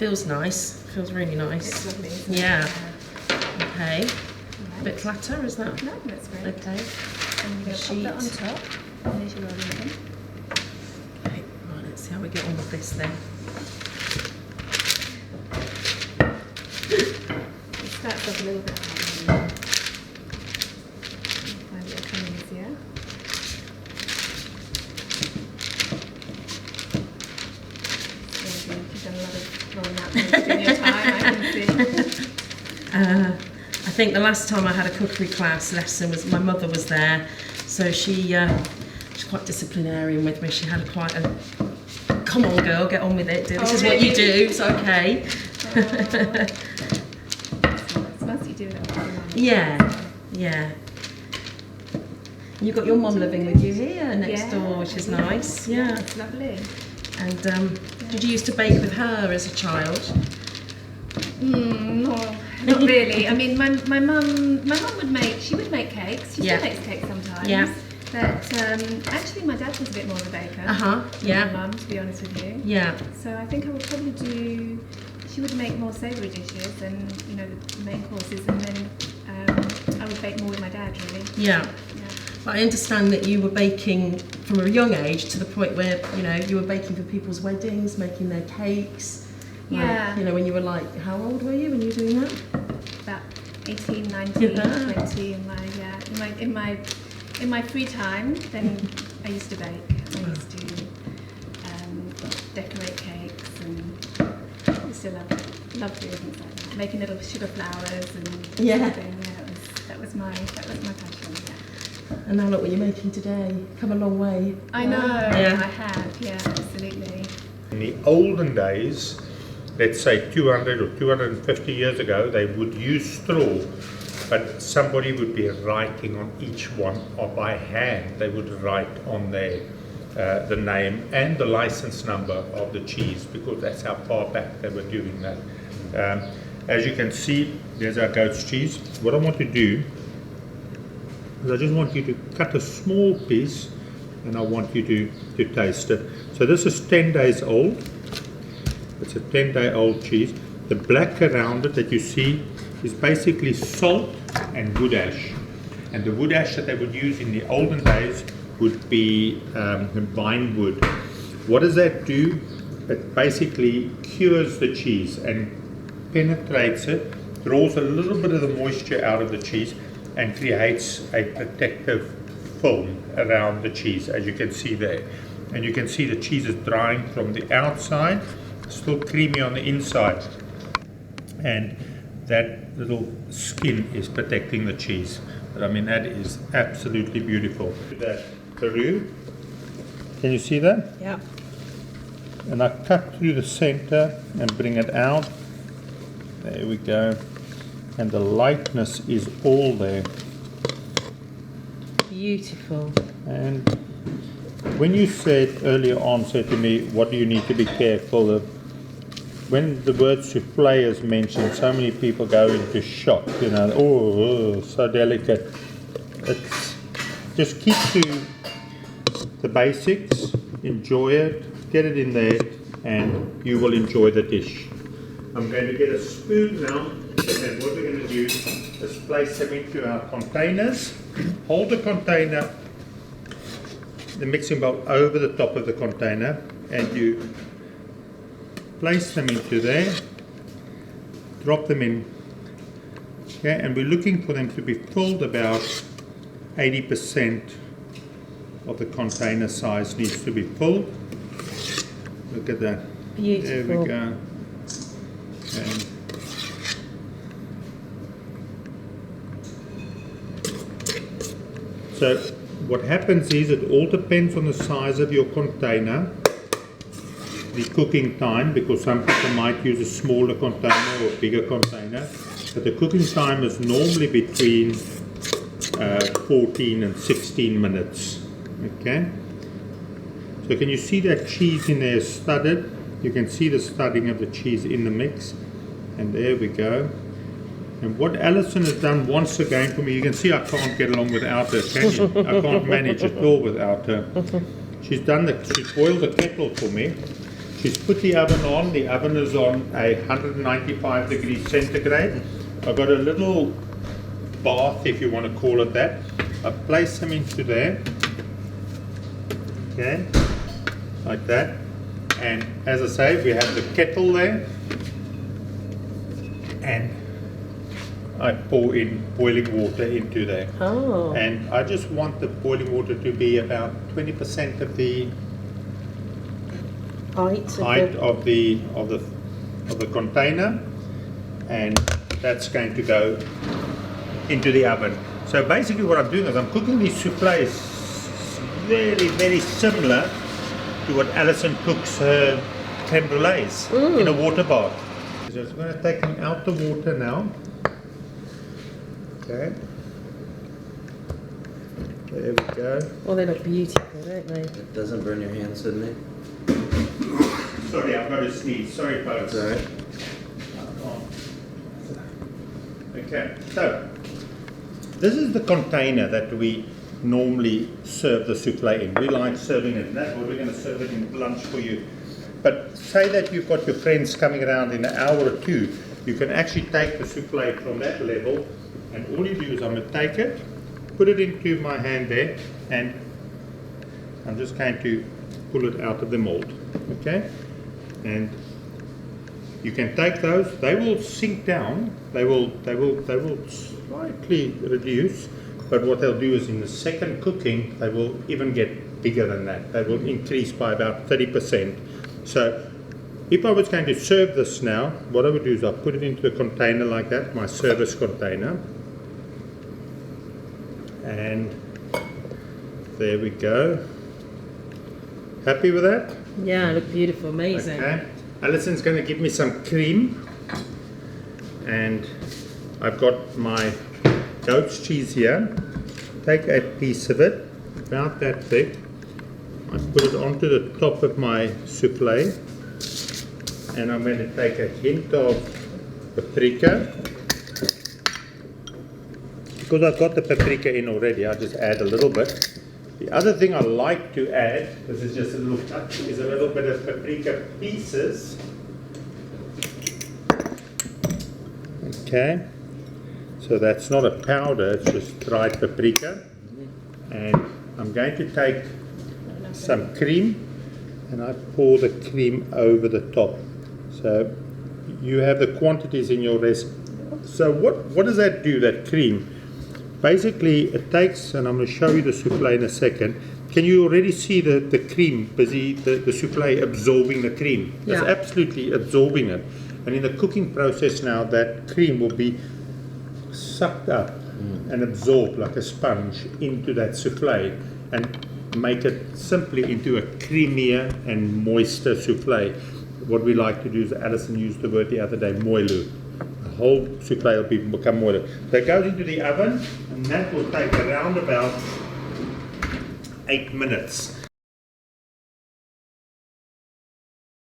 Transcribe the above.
feels nice. It feels really nice. It's lovely. Yeah. Okay. Right. A bit flatter, is that? No, that's great. Okay. And you're going to pop that on top. And there's your rolling pin. Okay. Right, let's see how we get on with this then. It starts off a little bit hard. Find it coming easier. You've done a lot of rolling out things in your time, I can see. I think the last time I had a cookery class lesson was my mother was there, so she's quite disciplinarian with me. She had quite a come on girl, get on with it. This is what you do. It's okay. It's nice you do it. Yeah. You've got your mum living with you here next door, which is nice. Yeah. It's lovely. And did you used to bake with her as a child? No, not really. I mean, my mum would make cakes. She still makes cakes sometimes. Yeah. But actually, my dad was a bit more of a baker. Yeah. Than my mum, to be honest with you. Yeah. So I think I would probably do. She would make more savoury dishes and the main courses, and then I would bake more with my dad, really. Yeah. But I understand that you were baking from a young age to the point where you were baking for people's weddings, making their cakes. Yeah. Like, when you were like, how old were you when you were doing that? About 18, 19, 20. In my free time, then I used to bake. I used to decorate cakes, and I used to love doing things like that. Making little sugar flowers and everything. Yeah, that was my passion. Yeah. And now look what you're making today. Come a long way. I know. Yeah. I have. Yeah, absolutely. In the olden days, let's say 200 or 250 years ago, they would use straw, but somebody would be writing on each one, or by hand they would write on there the name and the license number of the cheese, because that's how far back they were doing that. As you can see, there's our goat's cheese. What I want to do is I just want you to cut a small piece, and I want you to taste it. So this is 10 days old. It's a 10-day-old cheese. The black around it that you see is basically salt and wood ash. And the wood ash that they would use in the olden days would be vine wood. What does that do? It basically cures the cheese and penetrates it, draws a little bit of the moisture out of the cheese, and creates a protective film around the cheese, as you can see there. And you can see the cheese is drying from the outside, still creamy on the inside, and that little skin is protecting the cheese. But I mean, that is absolutely beautiful. That Peru, can you see that? Yeah. And I cut through the center and bring it out. There we go. And the lightness is all there. Beautiful. And when you said earlier on, said to me, what do you need to be careful of? When the word souffle is mentioned, so many people go into shock, so delicate. It's just keep to the basics, enjoy it, get it in there, and you will enjoy the dish. I'm going to get a spoon now, and what we're going to do is place them into our containers. Hold the container, the mixing bowl over the top of the container, and you place them into there, drop them in, okay, and we're looking for them to be filled about 80% of the container size needs to be full. Look at that. Beautiful. There we go. And so what happens is it all depends on the size of your container, the cooking time, because some people might use a smaller container or a bigger container, but the cooking time is normally between 14 and 16 minutes. Okay, so can you see that cheese in there studded? You can see the studding of the cheese in the mix, and there we go. And what Alison has done once again for me, you can see I can't get along without her, can you? I can't manage at all without her. She's boiled the kettle for me. She's put the oven on. The oven is on a 195 degrees centigrade. I've got a little bath, if you want to call it that. I place them into there. Okay, like that. And as I say, we have the kettle there. And I pour in boiling water into there. Oh. And I just want the boiling water to be about 20% of the height of the container, and that's going to go into the oven. So basically what I'm doing is I'm cooking these soufflés very, very similar to what Alison cooks her creme brulees in a water bath. So I'm going to take them out the water now. Okay. There we go. Well, they look beautiful, don't they? It doesn't burn your hands, Sidney. Sorry, I've got to sneeze. Sorry, folks. That's alright. Okay, so this is the container that we normally serve the souffle in. We like serving it in that, or we're going to serve it in lunch for you. But say that you've got your friends coming around in an hour or two, you can actually take the souffle from that level, and all you do is I'm going to take it, put it into my hand there, and I'm just going to pull it out of the mold. Okay, and you can take those. They will sink down. They will slightly reduce. But what they'll do is in the second cooking, they will even get bigger than that. They will increase by about 30%. So if I was going to serve this now, what I would do is I'll put it into the container like that, my service container. And there we go. Happy with that? Yeah, look beautiful, amazing. Okay. Alison's going to give me some cream. And I've got my goat's cheese here. Take a piece of it, about that thick. I put it onto the top of my souffle, and I'm going to take a hint of paprika. Because I've got the paprika in already, I'll just add a little bit. The other thing I like to add, this is just a little touch, is a little bit of paprika pieces. Okay. So that's not a powder, it's just dried paprika. And I'm going to take some cream and I pour the cream over the top. So you have the quantities in your recipe. So what does that do, that cream? Basically it takes, and I'm going to show you the souffle in a second. Can you already see the cream busy, the souffle absorbing the cream? It's absolutely absorbing it. And in the cooking process now, that cream will be sucked up and absorbed like a sponge into that souffle and make it simply into a creamier and moister souffle. What we like to do is, Alison used the word the other day, moilu. The whole souffle will become moilu. So it goes into the oven, and that will take around about 8 minutes.